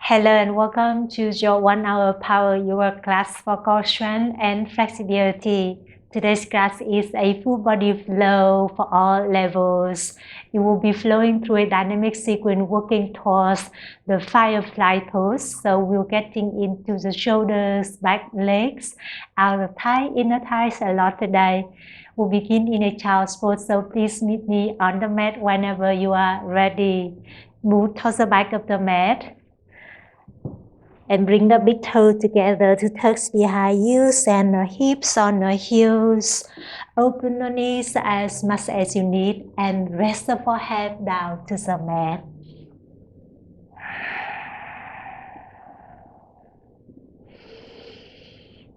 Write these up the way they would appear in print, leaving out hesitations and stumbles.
Hello and welcome to your 1 hour Power Yoga class for core strength and flexibility. Today's class is a full body flow for all levels. You will be flowing through a dynamic sequence working towards the Firefly pose. So we're getting into the shoulders, back, legs, outer thigh, inner thighs a lot today. We'll begin in a child's pose, so please meet me on the mat whenever you are ready. Move towards the back of the mat. And bring the big toe together to touch behind you, send the hips on the heels, open the knees as much as you need, and rest the forehead down to the mat.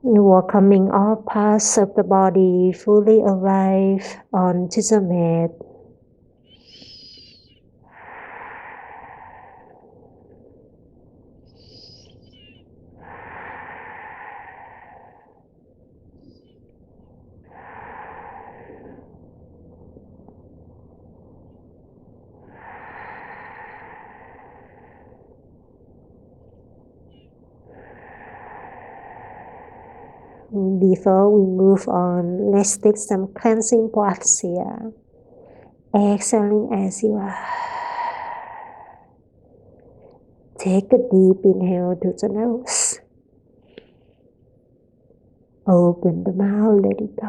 Welcoming all parts of the body fully arrive onto the mat. Before we move on, let's take some cleansing breaths here. Exhaling as you are. Take a deep inhale to the nose. Open the mouth, let it go.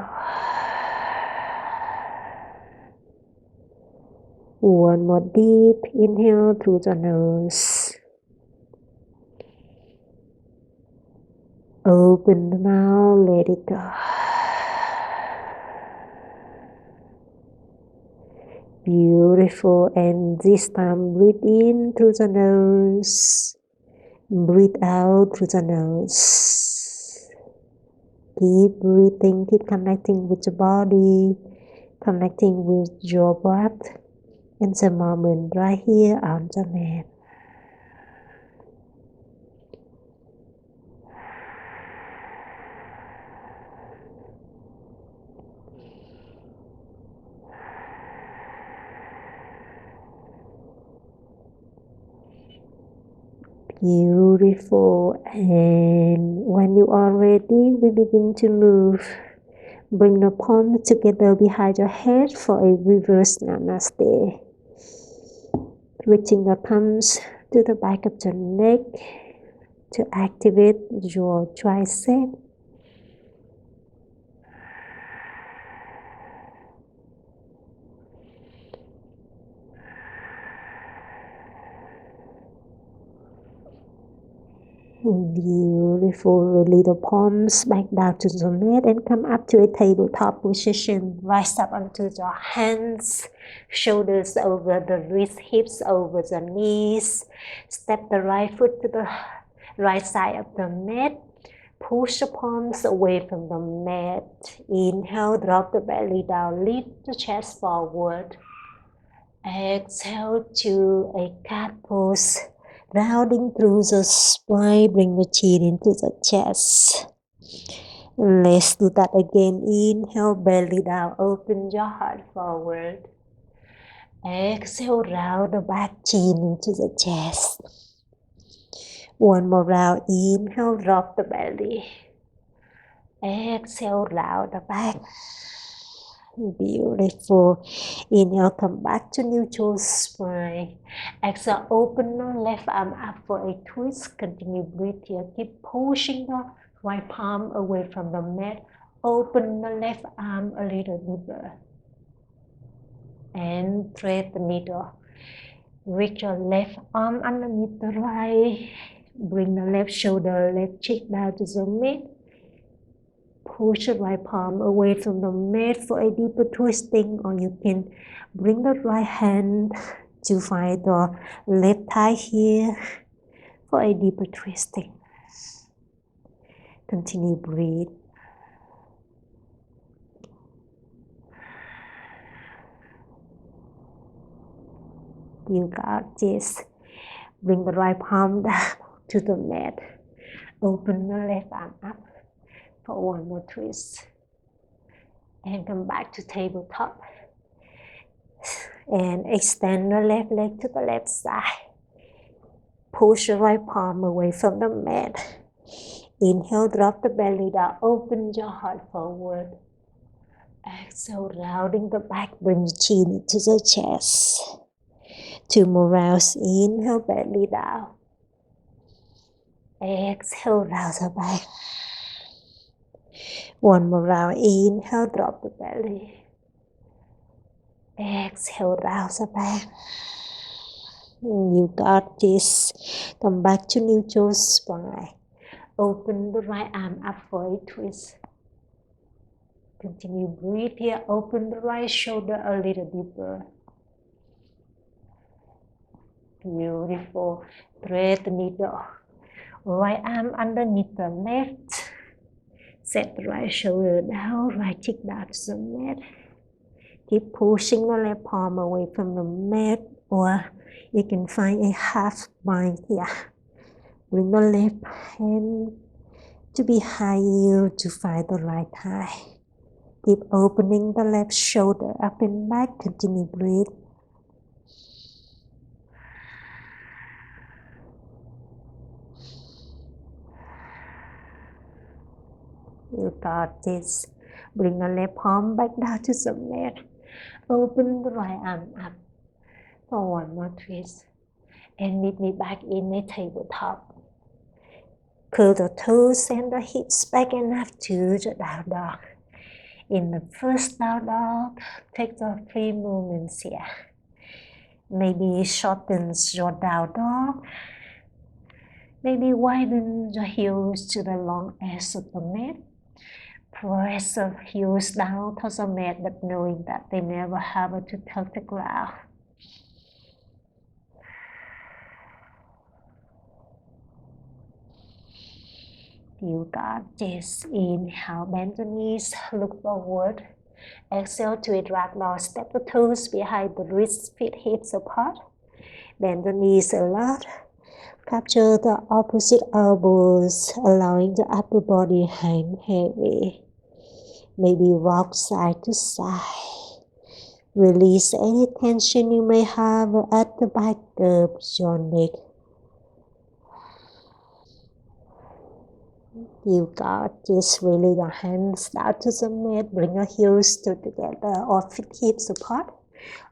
One more deep inhale through the nose. Open the mouth, let it go. Beautiful. And this time breathe in through the nose. Breathe out through the nose. Keep breathing, keep connecting with your body, connecting with your breath in the moment right here on the mat. Beautiful. And when you are ready, we begin to move. Bring the palms together behind your head for a reverse namaste. Reaching the thumbs to the back of the neck to activate your tricep. Beautiful. Release the palms back down to the mat and come up to a tabletop position. Rise up onto your hands, shoulders over the wrists, hips over the knees. Step the right foot to the right side of the mat. Push the palms away from the mat. Inhale, drop the belly down, lift the chest forward. Exhale to a cat pose. Rounding through the spine, bring the chin into the chest. Let's do that again. Inhale, belly down, open your heart forward. Exhale, round the back, chin into the chest. One more round. Inhale, drop the belly. Exhale, round the back. Beautiful. Inhale, come back to neutral spine. Exhale, open the left arm up for a twist. Continue breathe here. Keep pushing the right palm away from the mat. Open the left arm a little deeper. And thread the needle. Reach your left arm underneath the right. Bring the left shoulder, left cheek down to the mat. Push the right palm away from the mat for a deeper twisting, or you can bring the right hand to find the left thigh here for a deeper twisting. Continue breathe. You got this. Bring the right palm down to the mat. Open the left arm up for one more twist. And come back to tabletop. And extend the left leg to the left side. Push your right palm away from the mat. Inhale, drop the belly down, open your heart forward. Exhale, rounding the back, bring the chin into the chest. 2 more rounds, inhale, belly down. Exhale, round the back. 1 more round, inhale, drop the belly. Exhale, round the back. You got this. Come back to neutral spine. Open the right arm up for a twist. Continue breathe here. Open the right shoulder a little deeper. Beautiful. Thread the needle. Right arm underneath the left. Set the right shoulder down. Right cheek down to the mat. Keep pushing the left palm away from the mat, or you can find a half bind here. Bring the left hand to behind you to find the right thigh. Keep opening the left shoulder up and back. Continue breathe. You got this. Bring the left palm back down to the mat. Open the right arm up for 1 more twist. And meet me back in a tabletop. Curl the toes, send the hips back enough to the down dog. In the first down dog, take the 3 movements here. Maybe shorten your down dog. Maybe widen your heels to the long edge of the mat. Press the heels down to the mat, but knowing that they never have to touch the ground. You got this. Inhale, bend the knees, look forward. Exhale to a ragdoll. Step the toes behind the wrists, feet hips apart. Bend the knees a lot. Capture the opposite elbows, allowing the upper body hang heavy. Maybe rock side to side. Release any tension you may have at the back of your neck. You got this. Really the hands down to the mat. Bring your heels together or feet hips apart.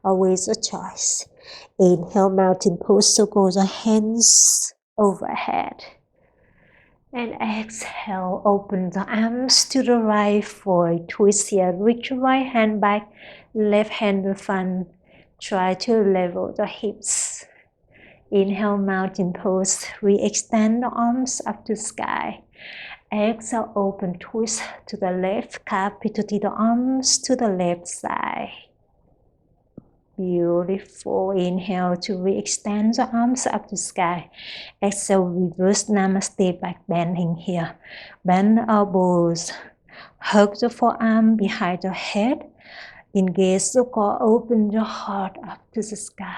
Always a choice. Inhale, mountain pose. So go the hands overhead. And exhale, open the arms to the right for a twist here. Reach your right hand back, left hand to front. Try to level the hips. Inhale, mountain pose. Re-extend the arms up to sky. Exhale, open twist to the left. Capituate the arms to the left side. Beautiful. Inhale to re-extend the arms up to sky. Exhale, reverse namaste, back bending here. Bend the elbows. Hug the forearm behind the head. Engage the core. Open your heart up to the sky.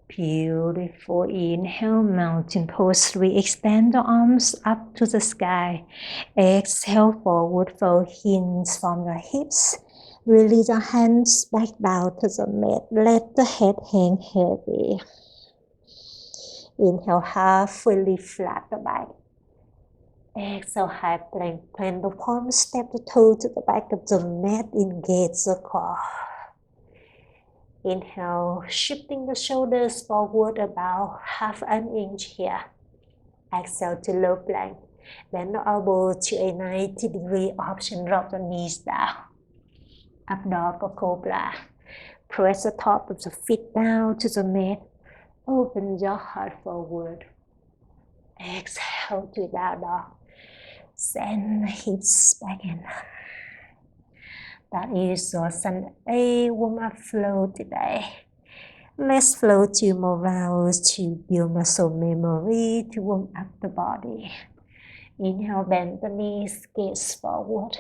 Beautiful. Inhale, mountain pose. Re-extend the arms up to the sky. Exhale, forward fold. Hinge from your hips. Release the hands back down to the mat. Let the head hang heavy. Inhale, half fully flat the back. Exhale, high plank. Plant the palm, step the toe to the back of the mat. Engage the core. Inhale, shifting the shoulders forward about half an inch here. Exhale to low plank. Bend the elbow to a 90-degree option. Drop the knees down. Up dog or cobra. Press the top of the feet down to the mat. Open your heart forward. Exhale to down dog. Send the hips back in. That is your Sunday warm-up flow today. Let's flow 2 more rounds to build muscle memory to warm up the body. Inhale, bend the knees, gaze forward.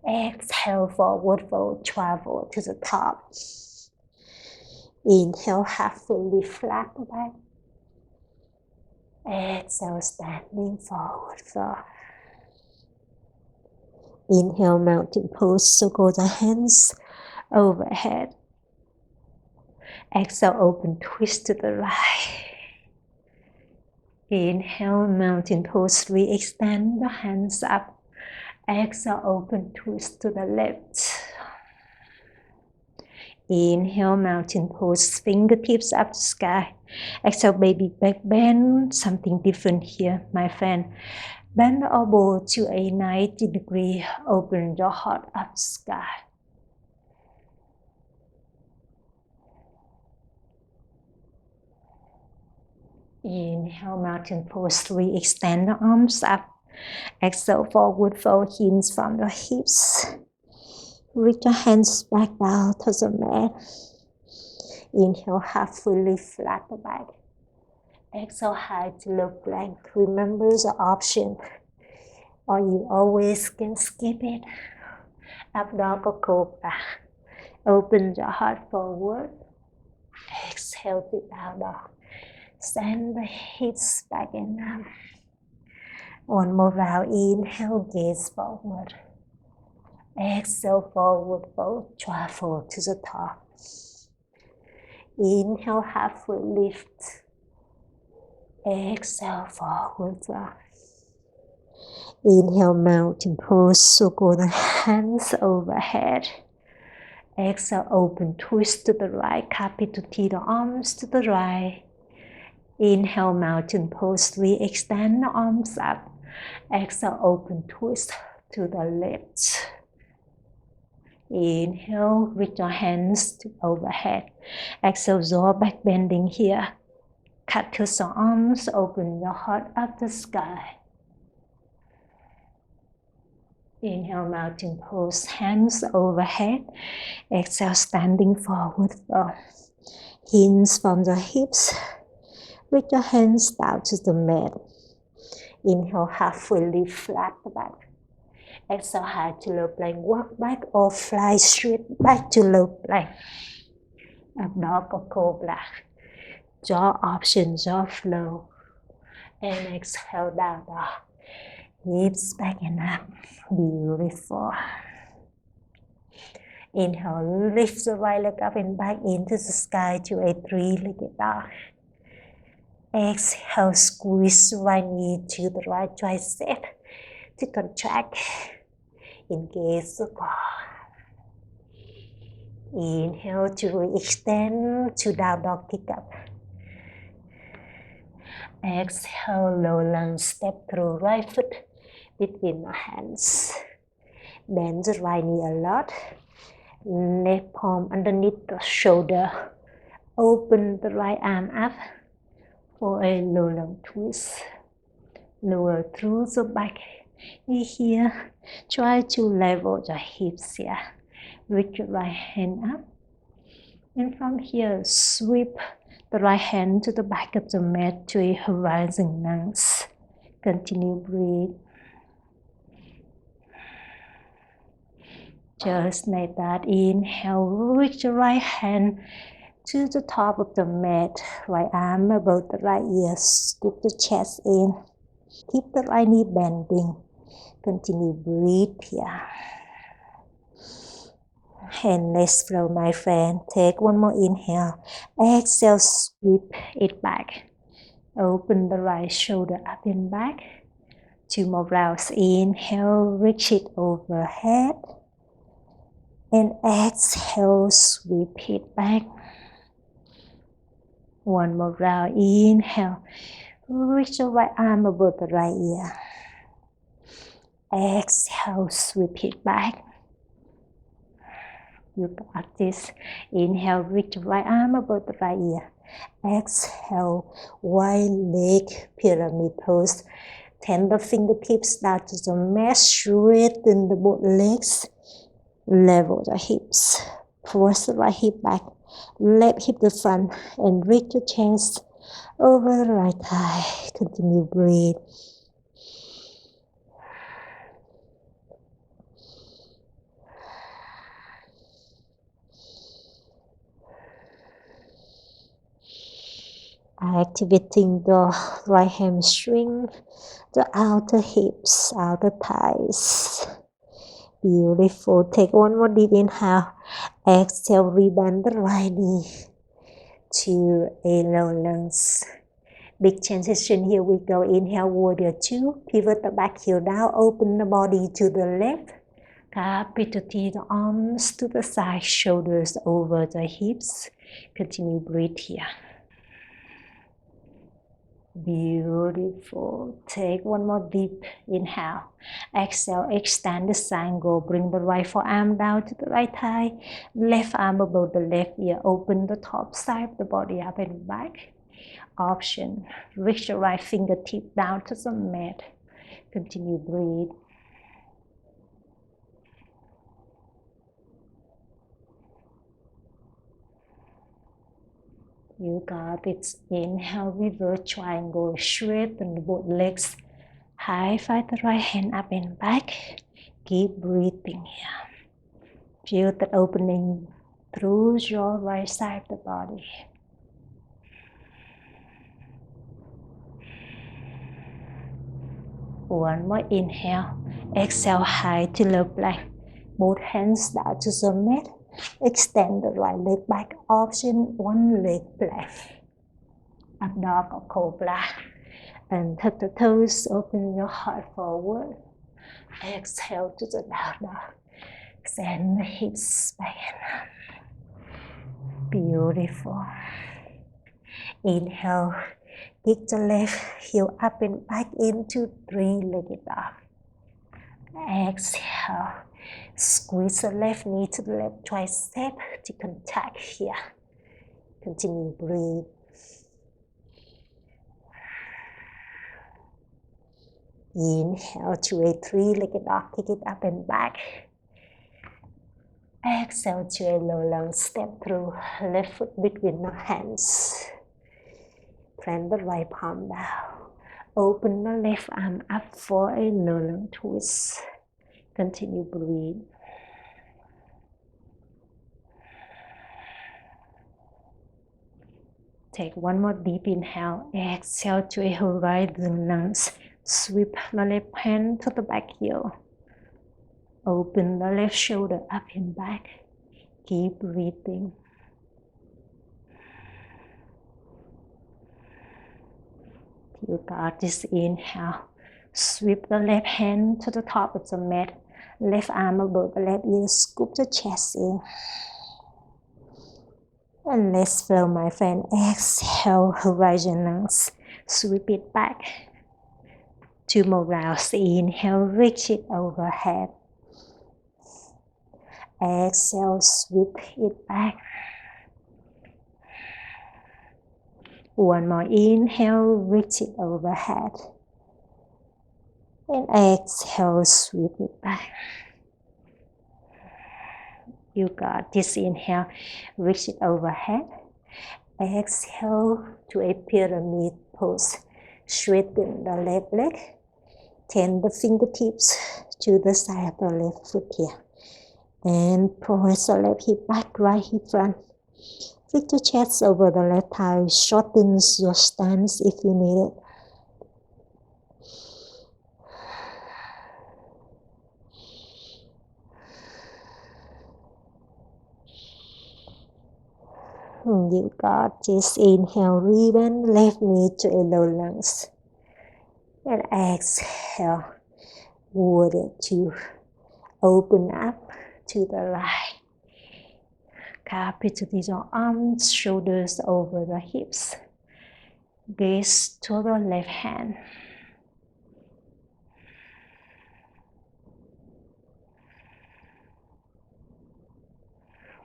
Exhale, forward fold, travel to the top. Inhale, half fully flat the back. Exhale, standing forward fold. Inhale, mountain pose. So go the hands overhead. Exhale, open, twist to the right. Inhale, mountain pose, re-extend the hands up. Exhale, open, twist to the left. Inhale, mountain pose, fingertips up to sky. Exhale, baby back bend, something different here, my friend. Bend the elbow to a 90 degree, open your heart up to sky. Inhale, mountain pose, re-extend the arms up. Exhale, forward fold, hinge from the hips. Reach your hands back down to the mat. Inhale, half fully flat the back. Exhale, high to low plank. Remember the option, or you always can skip it. Up dog or cobra. Open your heart forward. Exhale to down dog. Send the hips back and up. One more round. Inhale, gaze forward. Exhale, forward fold. Travel to the top. Inhale, half foot lift. Exhale, forward fold. Inhale, mountain pose. Circle the hands overhead. Exhale, open, twist to the right. Copy to the arms to the right. Inhale, mountain pose. Re-extend the arms up. Exhale, open, twist to the left. Inhale, reach your hands to overhead. Exhale, jaw back bending here. Cut to the arms, open your heart up the sky. Inhale, mountain pose, hands overhead. Exhale, standing forward fold. Hinge from the hips. Reach your hands down to the mat. Inhale, half fully flat the back. Exhale, high to low plank. Walk back or fly straight back to low plank. Up dog or cobra. Jaw option, jaw flow. And exhale, down dog. Hips back and up. Beautiful. Inhale, lift the right leg up and back into the sky to a three-legged dog. Exhale, squeeze the right knee to the right tricep to contract. Engage the core. Inhale to extend to down dog, kick up. Exhale, low lunge, step through right foot between the hands. Bend the right knee a lot. Left palm underneath the shoulder. Open the right arm up for a low lunge twist. Lower through the back. Here, try to level the hips here. Reach your right hand up. And from here, sweep the right hand to the back of the mat to a horizon lunge. Continue breathe. Just like that. Inhale, reach your right hand to the top of the mat. Right arm above the right ear. Scoop the chest in. Keep the right knee bending. Continue breathe here. And let's flow, my friend. Take one more inhale. Exhale, sweep it back. Open the right shoulder up and back. Two more rounds. Inhale, reach it overhead. And exhale, sweep it back. One more round. Inhale. Reach the right arm above the right ear. Exhale, sweep it back. You got this. Inhale, reach the right arm above the right ear. Exhale, wide leg pyramid pose. Turn the fingertips down to the mat. Straighten the both legs. Level the hips. Press the right hip back. Left hip to front. And reach your chest over the right thigh. Continue breathe. Activating the right hamstring, the outer hips, outer thighs. Beautiful. Take one more deep inhale. Exhale, rebend the right knee. to a low lunge. Big transition here we go. Inhale, warrior two. Pivot the back heel down. Open the body to the left. Kapitati, the arms to the side, shoulders over the hips. Continue breathe here. Beautiful. Take one more deep inhale. Exhale, extend the triangle. Bring the right forearm down to the right thigh. Left arm above the left ear. Open the top side of the body up and back. Option. Reach the right fingertip down to the mat. Continue breathe. You got it. Inhale, reverse triangle. Straighten both legs. High five the right hand up and back. Keep breathing here. Feel that opening through your right side of the body. One more inhale. Exhale, high to low plank. Both hands down to the mat. Extend the right leg back. Option one leg plank. Up dog or cobra. And tuck the toes. Open your heart forward. Exhale to the down dog. Send the hips back. Beautiful. Inhale. Kick the left heel up and back into three-legged dog. Exhale. Squeeze the left knee to the left tricep to contact here. Continue breathe. Inhale to a three-legged dog. Take it up and back. Exhale to a low lunge. Step through. Left foot between the hands. Plant the right palm down. Open the left arm up for a low lunge twist. Continue breathe. Take one more deep inhale. Exhale to a horizon lunge. Sweep the left hand to the back heel. Open the left shoulder up and back. Keep breathing. You got this. Inhale. Sweep the left hand to the top of the mat. Left arm above the left ear. Scoop the chest in. And let's flow, my friend. Exhale, horizon lunge. Sweep it back. Two more rounds. Inhale, reach it overhead. Exhale, sweep it back. One more inhale, reach it overhead. And exhale, sweep it back. You got this. Inhale, reach it overhead. Exhale to a pyramid pose. Straighten the left leg. Turn the fingertips to the side of the left foot here. And press the left hip back, right hip front. Flick the chest over the left thigh. Shortens your stance if you need it. You got this. Inhale, rebend left knee to a low lunge. And exhale, warrior two. Open up to the right. Kapitati, your arms, shoulders over the hips. Gaze to the left hand.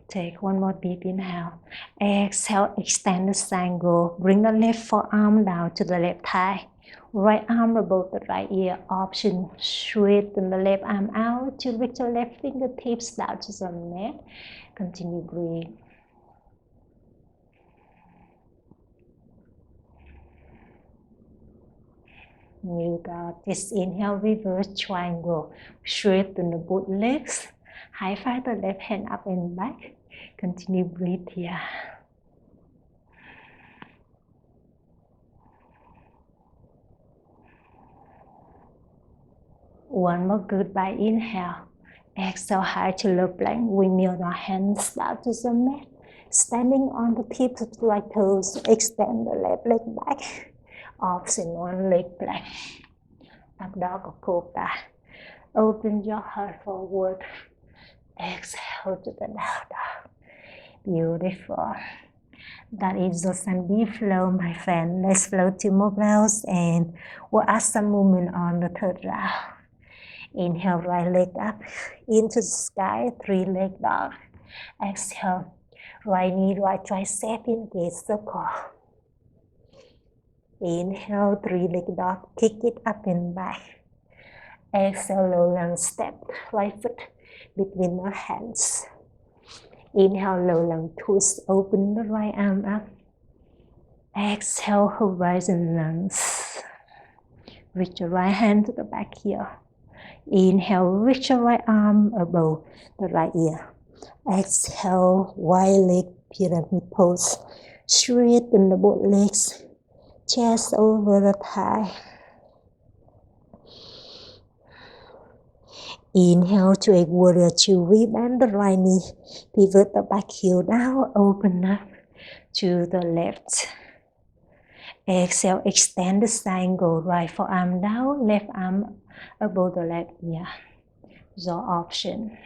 Take one more deep inhale. Exhale, extend the triangle. Bring the left forearm down to the left thigh. Right arm above the right ear. Option, straighten the left arm out to reach the left fingertips down to the mat. Continue breathe. You got this. Inhale, reverse triangle. Straighten the both legs. High five the left hand up and back. Continue breathe here. One more goodbye inhale. Exhale, high to low plank. Windmill our hands down to the mat. Standing on the tips of the right toes, extend the left leg back. Option one leg plank. Up dog or cobra. Open your heart forward. Exhale to the down dog. Beautiful. That is the Sunday flow, my friend. Let's flow 2 more rounds and we'll add some movement on the third round. Inhale, right leg up into the sky, 3-leg dog. Exhale, right knee, right tricep, engage circle. Inhale, 3-leg dog, kick it up and back. Exhale, low lunge step, right foot between the hands. Inhale, low lunge twist, open the right arm up. Exhale, horizon lunge. Reach your right hand to the back here. Inhale, reach your right arm above the right ear. Exhale, wide leg pyramid pose. Straighten the both legs, chest over the thigh. Inhale to a warrior 2, rebend the right knee, pivot the back heel down, open up to the left. Exhale, extend the triangle, right forearm down, left arm above the left ear. Your option.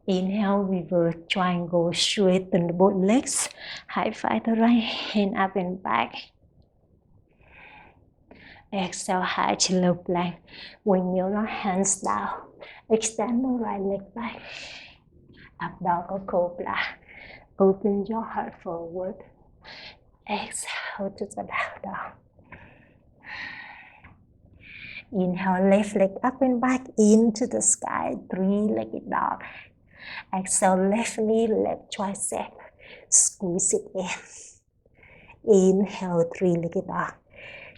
Inhale, reverse triangle, straighten the both legs, high five the right hand up and back. Exhale, high to low plank. Windmill your hands down. Extend the right leg back. Up dog or cobra. Open your heart forward. Exhale to the down dog. Inhale, left leg up and back into the sky, 3-legged dog. Exhale, left knee, left tricep. Squeeze it in. Inhale, 3-legged dog.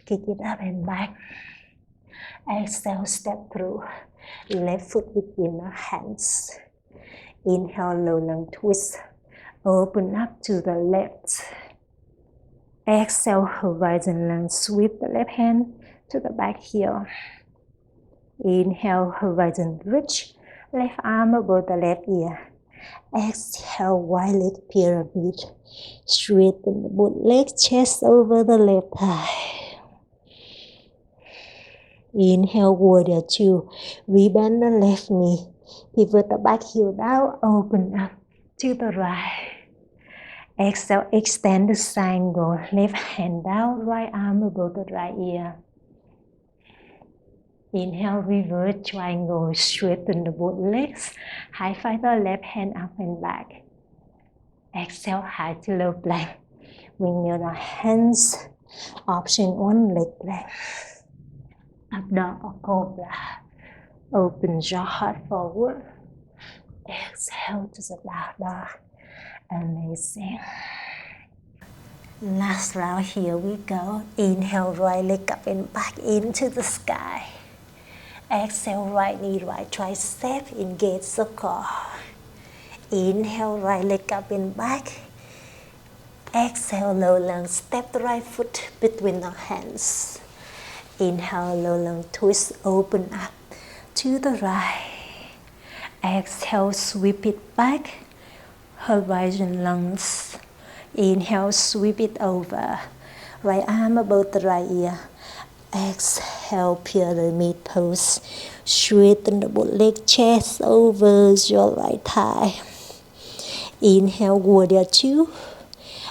Kick it up and back. Exhale, step through. Left foot between the hands. Inhale, low lunge twist. Open up to the left. Exhale, horizon lunge. Sweep the left hand to the back heel. Inhale, horizon reach. Left arm above the left ear. Exhale, wide leg pyramid. Straighten the both legs, chest over the left thigh. Inhale, warrior 2. Rebend the left knee. Pivot the back heel down, open up to the right. Exhale, extend the triangle. Left hand down, right arm above the right ear. Inhale, reverse triangle. Straighten the both legs. High five the left hand up and back. Exhale, high to low plank. Windmill the hands. Option 1, leg plank. Up dog or cobra. Open your heart forward. Exhale to the down dog. Amazing. Last round, here we go. Inhale, right leg up and back into the sky. Exhale, right knee, right tricep, engage circle. Inhale, right leg up and back. Exhale, low lunge, step the right foot between the hands. Inhale, low lunge twist, open up to the right. Exhale, sweep it back, horizon lunge. Inhale, sweep it over. Right arm above the right ear. Exhale, pyramid pose. Straighten the both leg, chest over your right thigh. Inhale, warrior 2.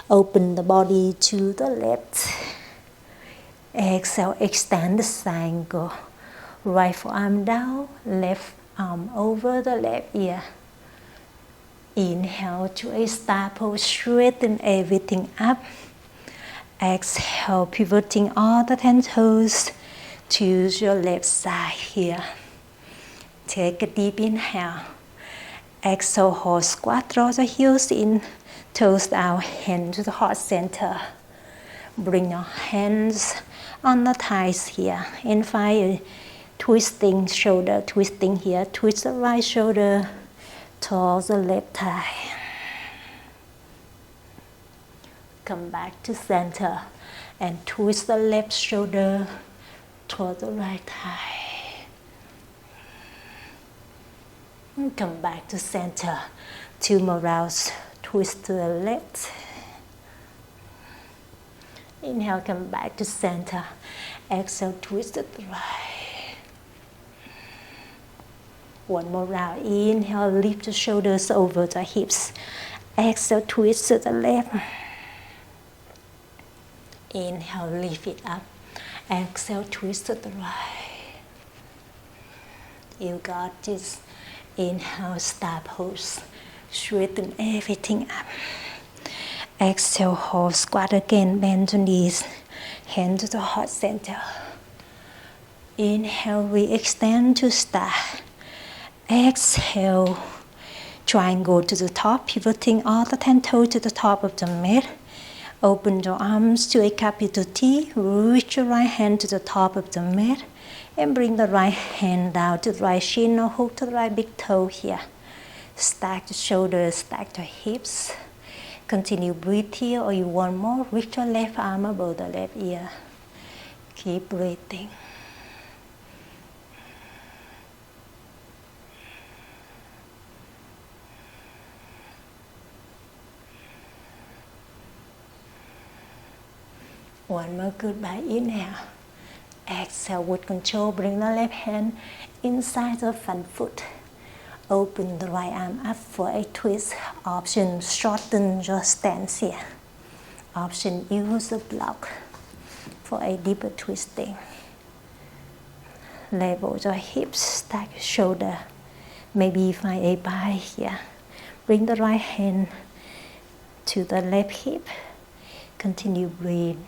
Open the body to the left. Exhale, extend the triangle. Right forearm down, left arm over the left ear. Inhale to a star pose, straighten everything up. Exhale, pivoting all the 10 toes to your left side here. Take a deep inhale. Exhale, hold squat, draw the heels in, toes down, hand to the heart center. Bring your hands on the thighs here and find a twisting shoulder, twisting here. Twist the right shoulder towards the left thigh. Come back to center and twist the left shoulder toward the right thigh. And come back to center. 2 more rounds. twist to the left. Inhale, come back to center. Exhale, twist to the right. One more round. Inhale, lift the shoulders over the hips. Exhale, twist to the left. Inhale, lift it up. Exhale, twist to the right. You got this. Inhale, star pose. Straighten everything up. Exhale, hold, squat again, bend the knees. Hand to the heart center. Inhale, we extend to star. Exhale, triangle to the top, pivoting all the 10 toes to the top of the mat. Open your arms to a capital T. Reach your right hand to the top of the mat. And bring the right hand down to the right shin or hook to the right big toe here. Stack the shoulders, stack the hips. Continue breathe here, or you want more, reach your left arm above the left ear. Keep breathing. One more goodbye, inhale. Exhale with control, bring the left hand inside the front foot. Open the right arm up for a twist. Option, shorten your stance here. Option, use the block for a deeper twisting. Level your hips, stack your shoulder. Maybe find a bind here. Bring the right hand to the left hip. Continue breathe.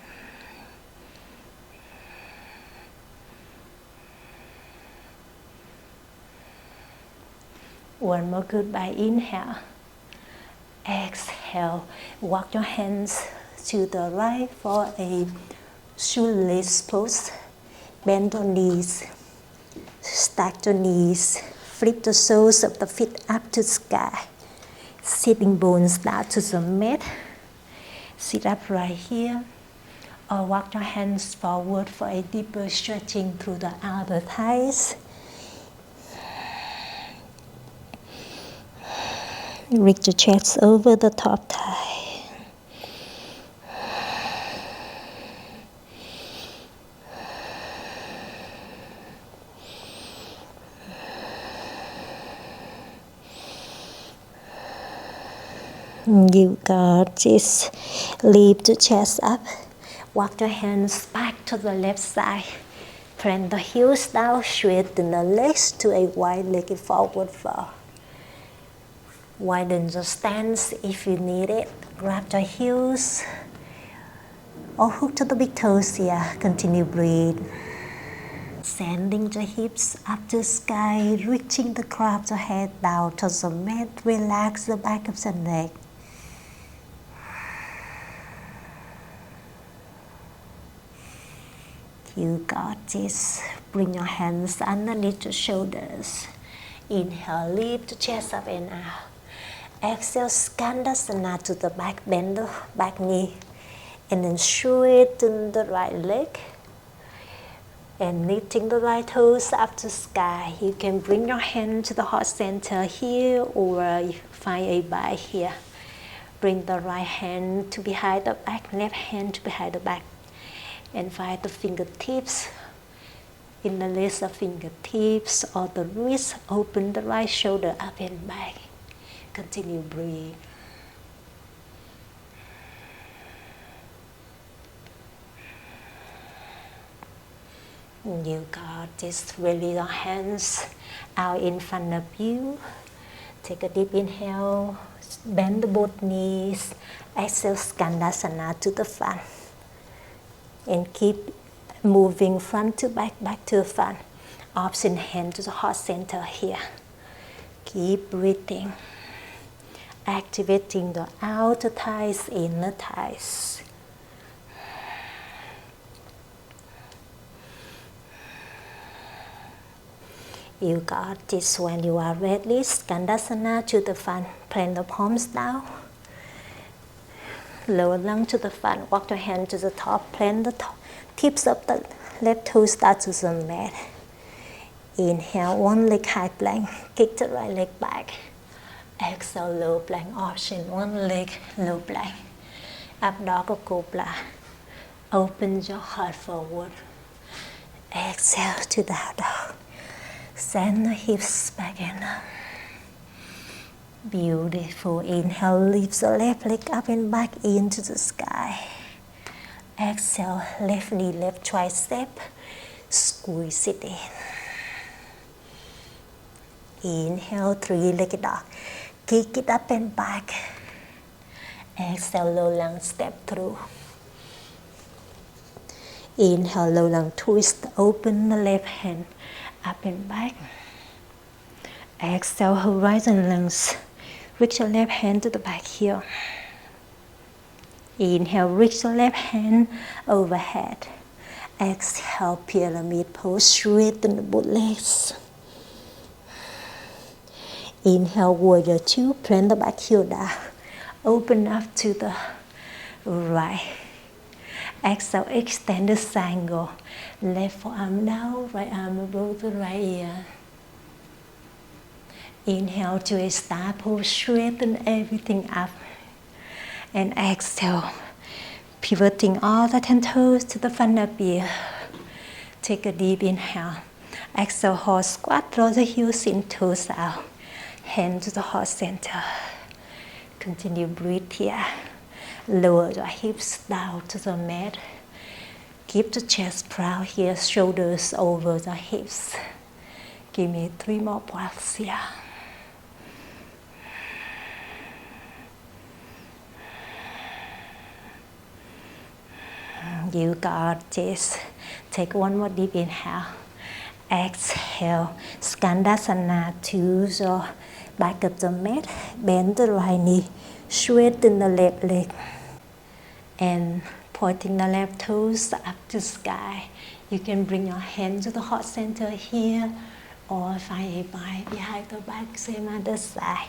One more goodbye, inhale. Exhale, walk your hands to the right for a shoelace pose. Bend your knees, stack your knees, flip the soles of the feet up to the sky. Sitting bones down to the mat. Sit up right here. Or walk your hands forward for a deeper stretching through the outer thighs. Reach the chest over the top thigh. You got this. Lift the chest up. Walk your hands back to the left side. Plant the heels down, straighten the legs to a wide-legged forward fold. Widen the stance if you need it. Grab your heels or hook to the big toes here. Continue breathe. Sending the hips up to the sky, reaching the crown of the head down to the mat. Relax the back of the neck. You got this. Bring your hands underneath your shoulders. Inhale, lift the chest up and out. Exhale, Skandasana to the back, bend the back knee. And then straighten the right leg. And lifting the right toes up to the sky. You can bring your hand to the heart center here or find a bind here. Bring the right hand to behind the back, left hand to behind the back. And find the fingertips in the list of fingertips or the wrist. Open the right shoulder up and back. Continue breathe. You got this. Release your hands out in front of you. Take a deep inhale. Bend both knees. Exhale, Skandasana to the front. And keep moving front to back, back to front. Option, hand to the heart center here. Keep breathing. Activating the outer thighs, inner thighs. You got this. When you are ready, Skandasana to the front. Plant the palms down. Lower lung to the front. Walk your hand to the top. Plant the tips of the left toes down to the mat. Inhale, one leg high plank. Kick the right leg back. Exhale, low plank option, one leg, low plank. Up dog or cobra. Open your heart forward. Exhale to down dog. Send the hips back and up. Beautiful. Inhale, lift the left leg up and back into the sky. Exhale, left knee, left tricep. Squeeze it in. Inhale, three-legged dog. Kick it up and back. Exhale, low lunge, step through. Inhale, low lunge, twist, open the left hand, up and back. Exhale, horizon lunge, reach your left hand to the back heel. Inhale, reach your left hand overhead. Exhale, pyramid pose, straighten the both legs. Inhale, warrior two, plant the back heel down. Open up to the right. Exhale, extend the triangle. Left forearm down, right arm above the right ear. Inhale to a star pose, straighten everything up. And exhale, pivoting all the 10 toes to the front of ear. Take a deep inhale. Exhale, horse squat, draw the heels in, toes out. Hand to the heart center. Continue breathe here. Lower your hips down to the mat. Keep the chest proud here, shoulders over the hips. Give me 3 more breaths here. You got this. Take one more deep inhale. Exhale. Skandasana to the back of the mat. Bend the right knee. Straighten the left leg. And pointing the left toes up to sky. You can bring your hand to the heart center here or find a bind behind the back, same other side.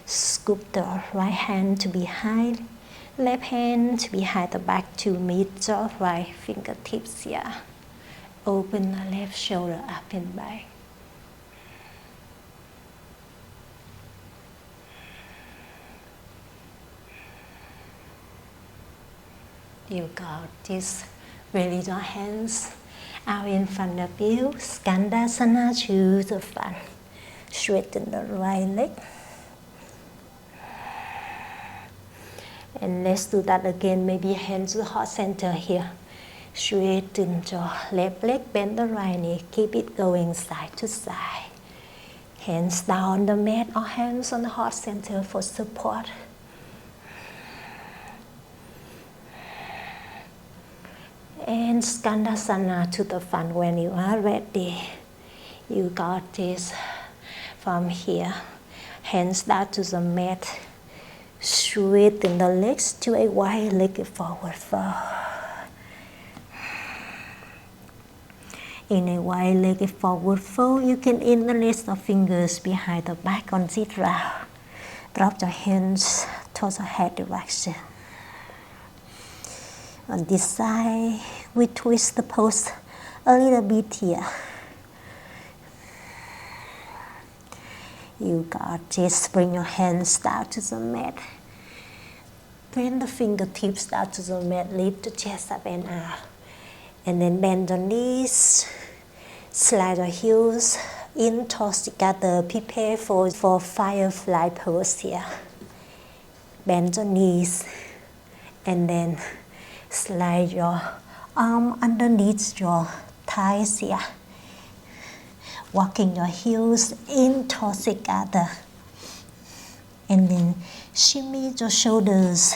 Scoop the right hand to behind, left hand to behind the back to meet the right fingertips here. Open the left shoulder up and back. You got this. Release your hands out in front of you. Skandasana to the front. Straighten the right leg. And let's do that again. Maybe hands to the heart center here. Straighten your left leg, bend the right knee. Keep it going side to side. Hands down on the mat or hands on the heart center for support. And Skandasana to the front when you are ready. You got this. From here, hands down to the mat. Straighten the legs to a wide-legged forward fold. In a wide-legged forward fold, you can interlace the fingers behind the back on sit round. Drop your hands towards the head direction. On this side, we twist the pose a little bit here. You got this. Bring your hands down to the mat. Bring the fingertips down to the mat. Lift the chest up and out. And then bend your knees. Slide your heels in towards together. Prepare for firefly pose here. Bend your knees. And then slide your arm underneath your thighs here. Walking your heels in towards together. And then shimmy your shoulders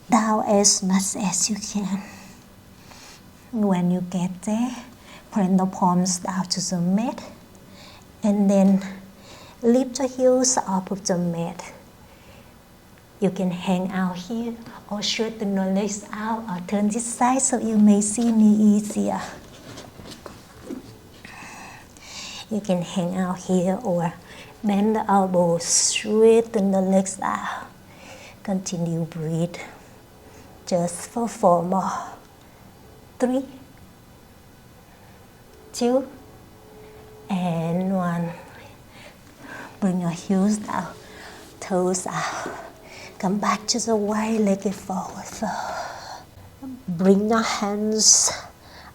down as much as you can. When you get there, bring the palms down to the mat. And then lift your heels up of the mat. You can hang out here or straighten your legs out or turn this side so you may see me easier. You can hang out here or bend the elbows, straighten the legs out. Continue breathe. Just for 4 more. 3, 2, and 1. Bring your heels down. toes out. Come back to the wide-legged forward fold. Bring your hands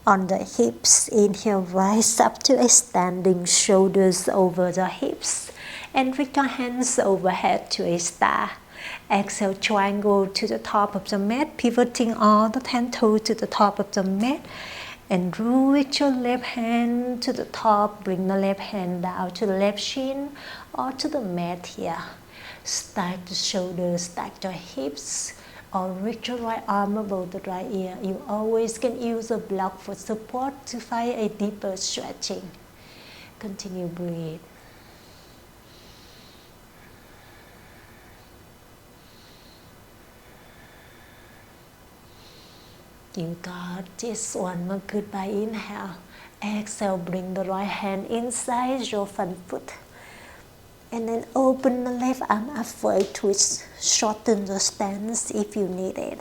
on the hips. Inhale, rise up to a standing, shoulders over the hips. And reach your hands overhead to a star. Exhale, triangle to the top of the mat, pivoting all the 10 toes to the top of the mat. And reach your left hand to the top. Bring the left hand down to the left shin or to the mat here. Stack the shoulders, stack your hips, or reach your right arm above the right ear. You always can use a block for support to find a deeper stretching. Continue breathe. You got this one. More goodbye. Inhale. Exhale, bring the right hand inside your front foot. And then open the left arm up for a twist. Shorten the stance if you need it.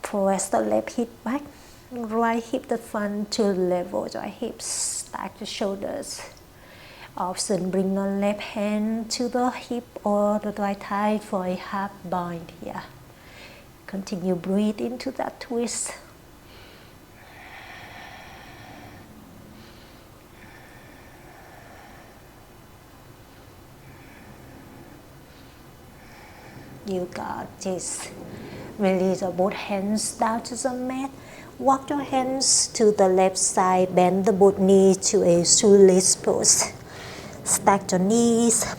Press the left hip back. Right hip the front to level your hips. Stack the shoulders. Option, bring the left hand to the hip or the right thigh for a half bind here. Continue breathe into that twist. You got this. Release both hands down to the mat. Walk your hands to the left side. Bend the both knees to a shoeless pose. Stack your knees.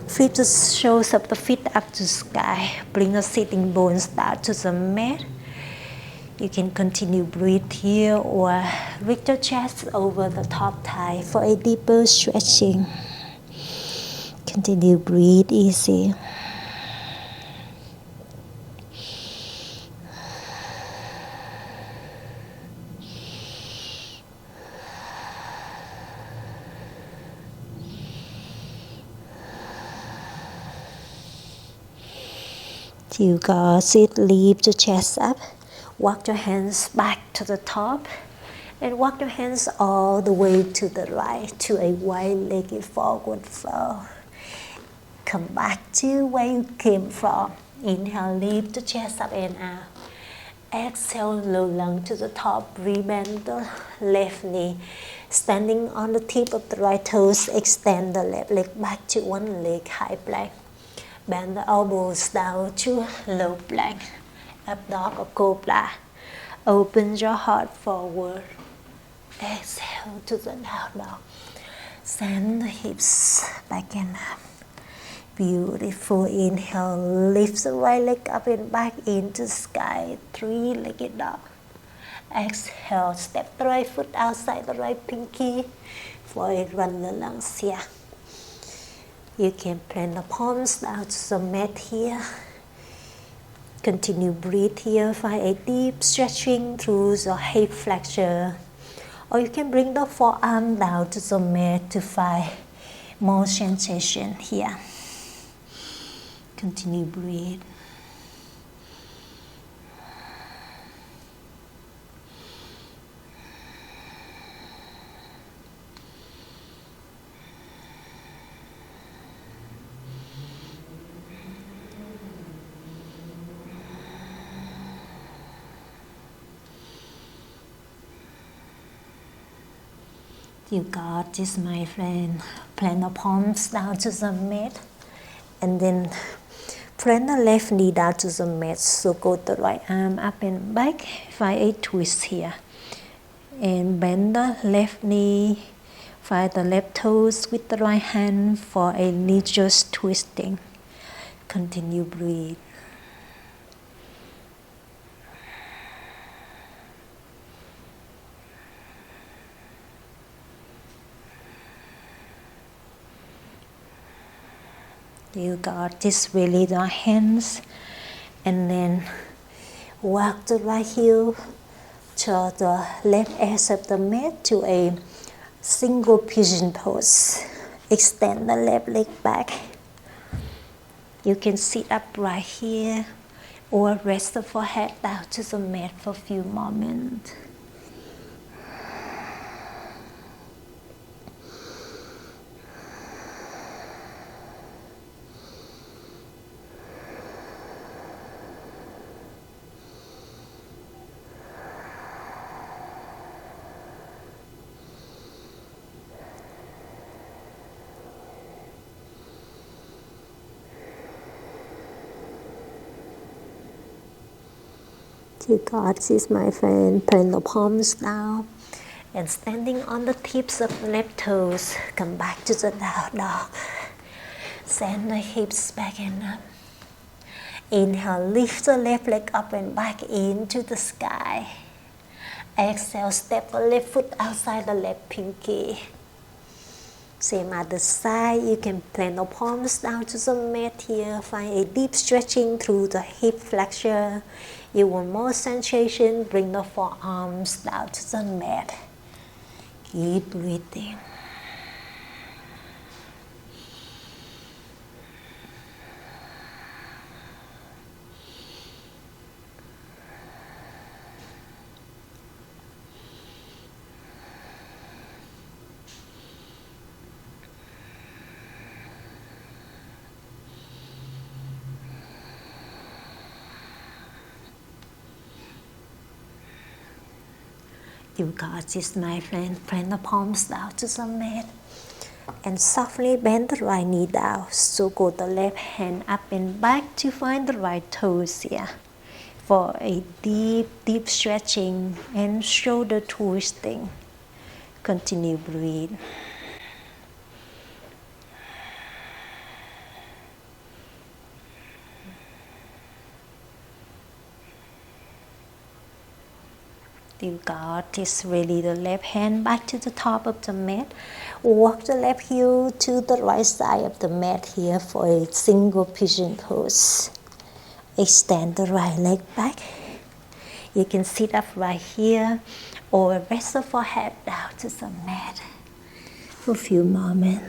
Flip the soles of the feet up to the sky. Bring the sitting bones down to the mat. You can continue breathe here or reach your chest over the top thigh for a deeper stretching. Continue breathe easy. You got it. Lift the chest up. Walk your hands back to the top. And walk your hands all the way to the right to a wide-legged forward fold. Come back to where you came from. Inhale, lift the chest up and out. Exhale, low lung to the top. Rebend the left knee. Standing on the tip of the right toes, extend the left leg back to one leg, high plank. Bend the elbows down to low plank, up dog or cobra. Open your heart forward. Exhale to the down dog. Send the hips back and up. Beautiful. Inhale, lift the right leg up and back into the sky. Three-legged dog. Exhale, step the right foot outside the right pinky for a runner lunge here. You can plant the palms down to the mat here. Continue breathe here. Find a deep stretching through the hip flexor. Or you can bring the forearm down to the mat to find more sensation here. Continue breathe. You got this, my friend. Plant the palms down to the mat. And then plant the left knee down to the mat. Circle the right arm up and back. Find a twist here. And bend the left knee. Find the left toes with the right hand for a knee just twisting. Continue breathe. You got this. Release your hands and then walk the right heel to the left edge of the mat to a single pigeon pose. Extend the left leg back. You can sit up right here or rest the forehead down to the mat for a few moments. You got this, my friend. Plant the palms down and standing on the tips of the left toes. Come back to the down dog. Send the hips back and up. Inhale, lift the left leg up and back into the sky. Exhale, step the left foot outside the left pinky. Same other side, you can plant the palms down to the mat here. Find a deep stretching through the hip flexor. You want more sensation, bring the forearms down to the mat. Keep breathing. You got this, my friend. Plant the palms down to the mat. And softly bend the right knee down. So go the left hand up and back to find the right toes here. For a deep, deep stretching and shoulder twisting. Continue breathe. You got this. Really the left hand back to the top of the mat. Walk the left heel to the right side of the mat here for a single pigeon pose. Extend the right leg back. You can sit up right here or rest the forehead down to the mat for a few moments.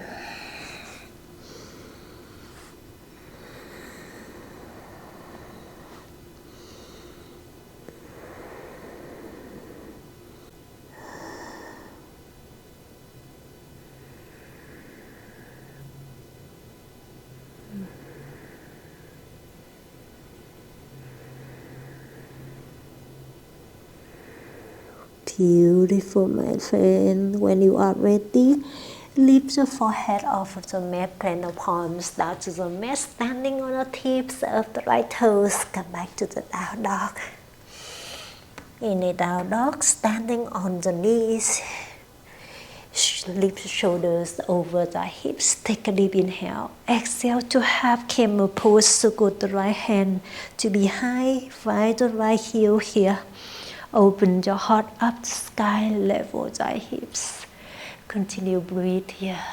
Beautiful, my friend. When you are ready, lift the forehead off of the mat, plant the palms down to the mat, standing on the tips of the right toes. Come back to the down dog. In a down dog, standing on the knees. Lift the shoulders over the hips. Take a deep inhale. Exhale to have camel pose. So go the right hand to behind. Find the right heel here. Open your heart up to sky, level the hips. Continue breathe here.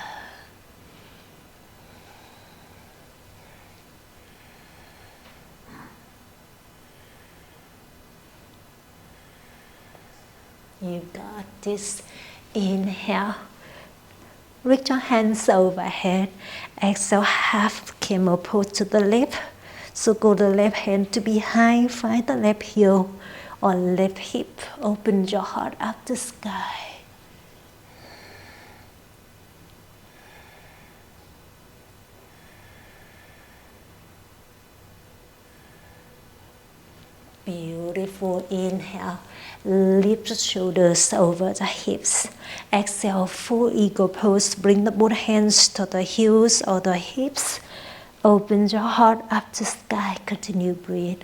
You got this. Inhale. Reach your hands overhead. Exhale, half camel pose to the left. So go the left hand to behind. Find the left heel or left hip. Open your heart up to sky. Beautiful. Inhale. Lift the shoulders over the hips. Exhale, full eagle pose. Bring the both hands to the heels or the hips. Open your heart up to sky. Continue breathe.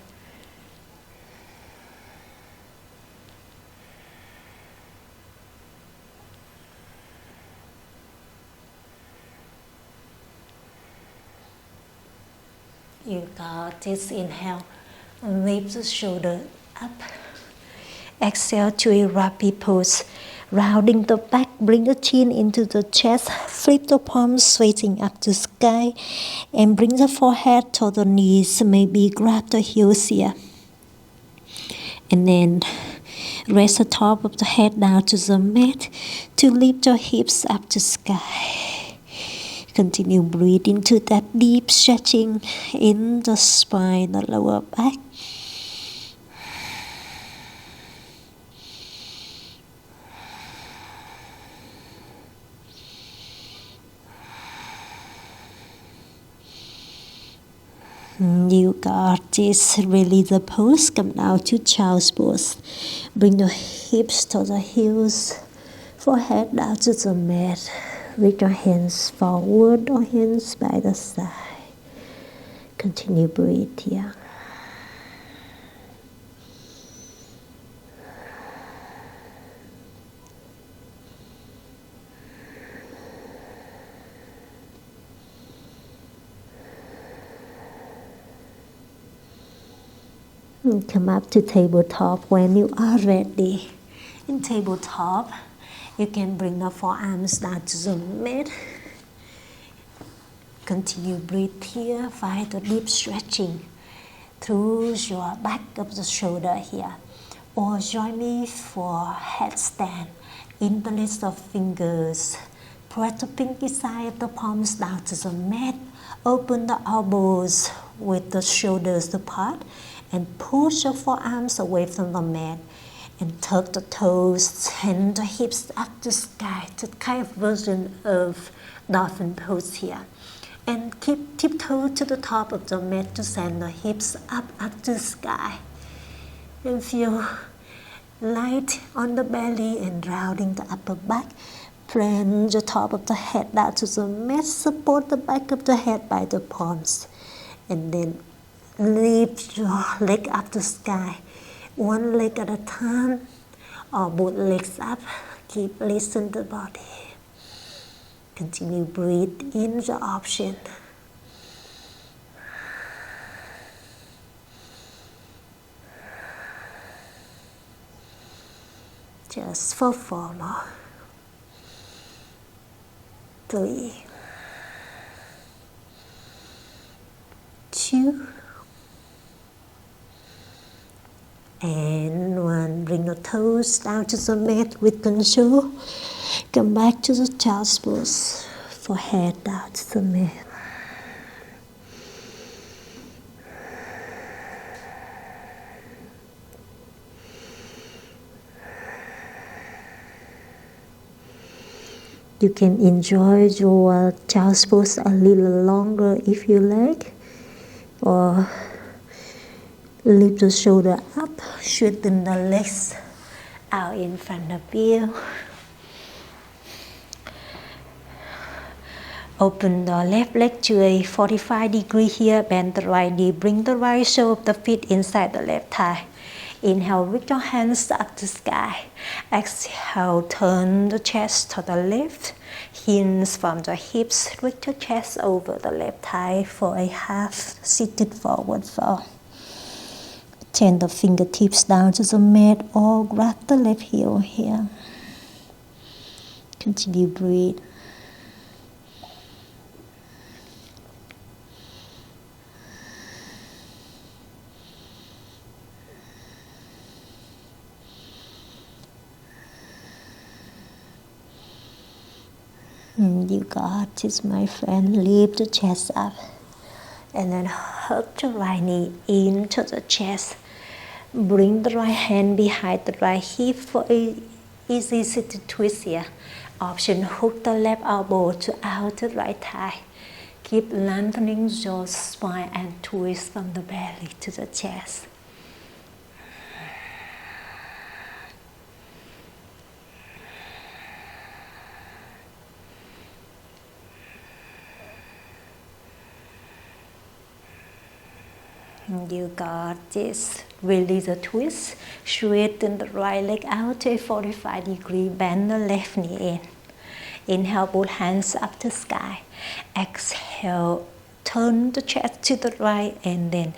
You got this. Inhale. Lift the shoulder up. Exhale to a rapid pose. Rounding the back, bring the chin into the chest. Flip the palms facing up to sky. And bring the forehead to the knees. Maybe grab the heels here. And then rest the top of the head down to the mat. To lift your hips up to sky. Continue breathing into that deep stretching in the spine, the lower back. You got this. Release the pose. Come down to child's pose. Bring your hips to the heels. Forehead down to the mat. Reach your hands forward or hands by the side. Continue breathe here. And come up to tabletop when you are ready. In tabletop, you can bring the forearms down to the mat. Continue breathe here, find the deep stretching through your back of the shoulder here. Or join me for headstand. Interlace the fingers. Press the pinky side of the palms down to the mat. Open the elbows with the shoulders apart and push your forearms away from the mat. And tuck the toes and the hips up to sky. It's a kind of version of dolphin pose here. And keep tiptoe to the top of the mat to send the hips up to the sky. And feel light on the belly and rounding the upper back. Plant the top of the head down to the mat. Support the back of the head by the palms. And then lift your leg up to the sky. One leg at a time or both legs up. Keep lifting the body. Continue breathe in the option. Just for 4 more. 3, 2, and 1. Bring the toes down to the mat with control. Come back to the child's pose for head down to the mat. You can enjoy your child's pose a little longer if you like, or lift the shoulder up, straighten the legs out in front of you. Open the left leg to a 45 degree here, bend the right knee, bring the right sole of the feet inside the left thigh. Inhale, reach your hands up to sky. Exhale, turn the chest to the left. Hinge from the hips, reach your chest over the left thigh for a half seated forward fold. Turn the fingertips down to the mat or grab the left heel here. Continue breathe. You got this, my friend. Lift the chest up. And then hug the right knee into the chest. Bring the right hand behind the right hip for a easy seated twist here. Option, hook the left elbow to out the right thigh. Keep lengthening your spine and twist from the belly to the chest. You got this. Release the twist. Straighten the right leg out to a 45 degree. Bend the left knee in. Inhale, both hands up to sky. Exhale, turn the chest to the right and then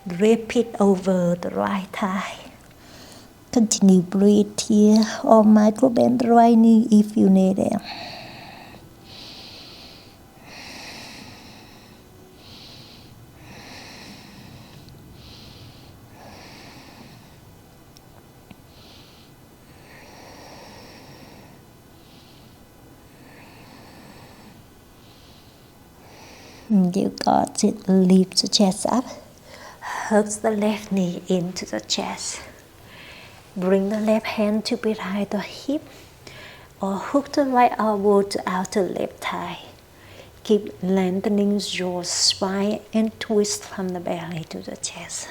repeat over the right thigh. Continue breathe here or micro bend the right knee if you need it. You got it. Lift the chest up. Hug the left knee into the chest. Bring the left hand to behind the hip or hook the right elbow to outer left thigh. Keep lengthening your spine and twist from the belly to the chest.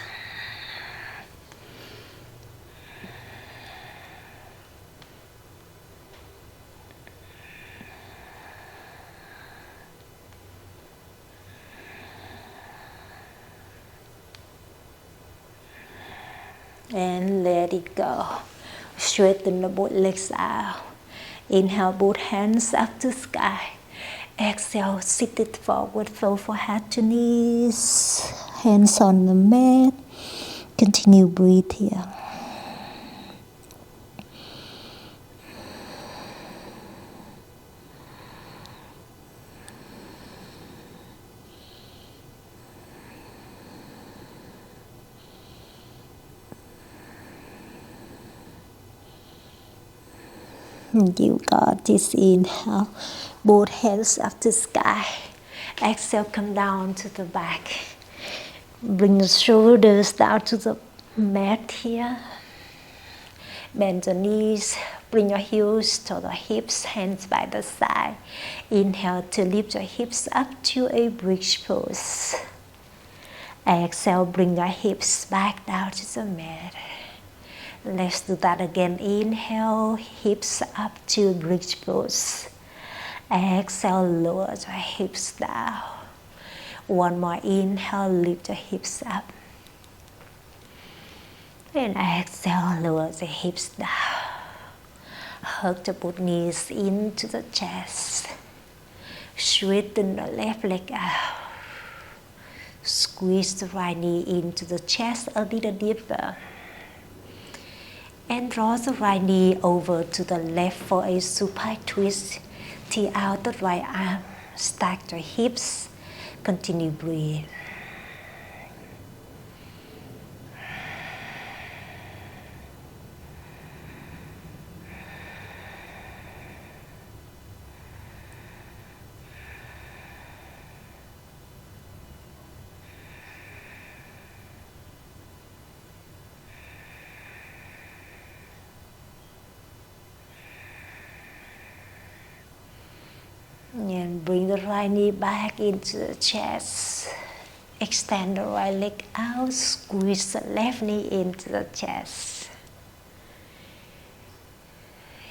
And let it go. Straighten the both legs out. Inhale, both hands up to sky. Exhale, seated forward fold for head to knees. Hands on the mat. Continue breathe here. You got this. Inhale, both hands up to sky. Exhale, come down to the back. Bring the shoulders down to the mat here. Bend the knees, bring your heels to the hips, hands by the side. Inhale to lift your hips up to a bridge pose. Exhale, bring your hips back down to the mat. Let's do that again. Inhale, hips up to bridge pose. Exhale, lower the hips down. One more inhale, lift the hips up. And exhale, lower the hips down. Hug the both knees into the chest. Straighten the left leg out. Squeeze the right knee into the chest a little deeper. And draw the right knee over to the left for a supine twist. Tee out the right arm. Stack the hips. Continue breathe. And bring the right knee back into the chest. Extend the right leg out. Squeeze the left knee into the chest.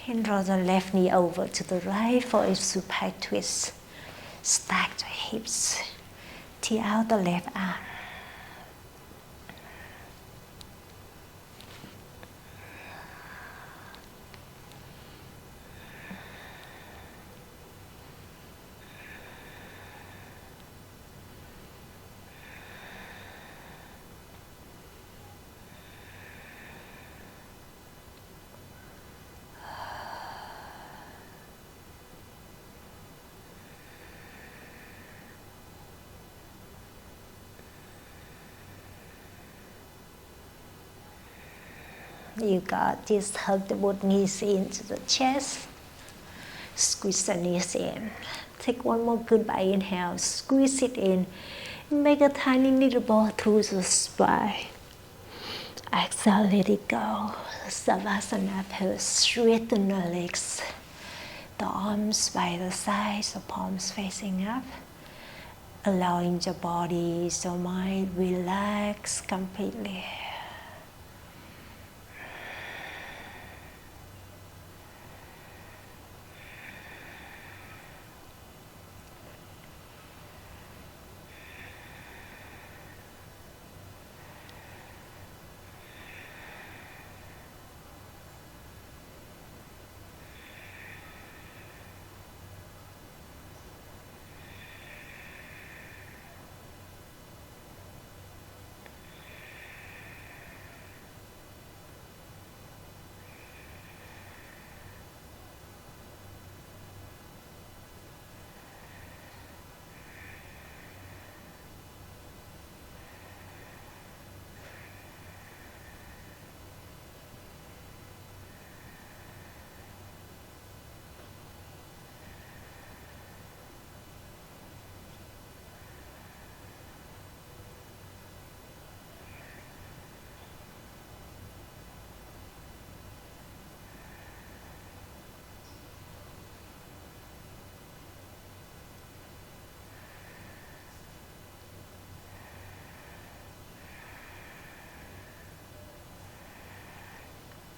And draw the left knee over to the right for a supine twist. Stack the hips. Tee out the left arm. You got this. Hug the both knees into the chest. Squeeze the knees in. Take one more goodbye inhale. Squeeze it in. Make a tiny little ball through the spine. Exhale, let it go. Savasana pose. Straighten the legs. The arms by the sides, the palms facing up. Allowing the body, the mind relax completely.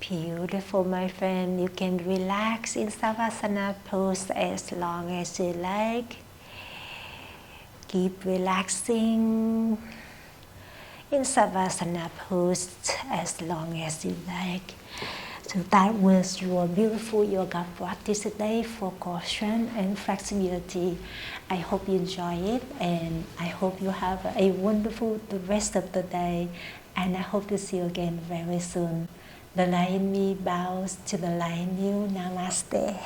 Beautiful, my friend. You can relax in Savasana pose as long as you like. Keep relaxing in Savasana pose as long as you like. So that was your beautiful yoga practice today for core strength and flexibility. I hope you enjoy it, and I hope you have a wonderful the rest of the day. and I hope to see you again very soon. The light in me bows to the light in you. Namaste.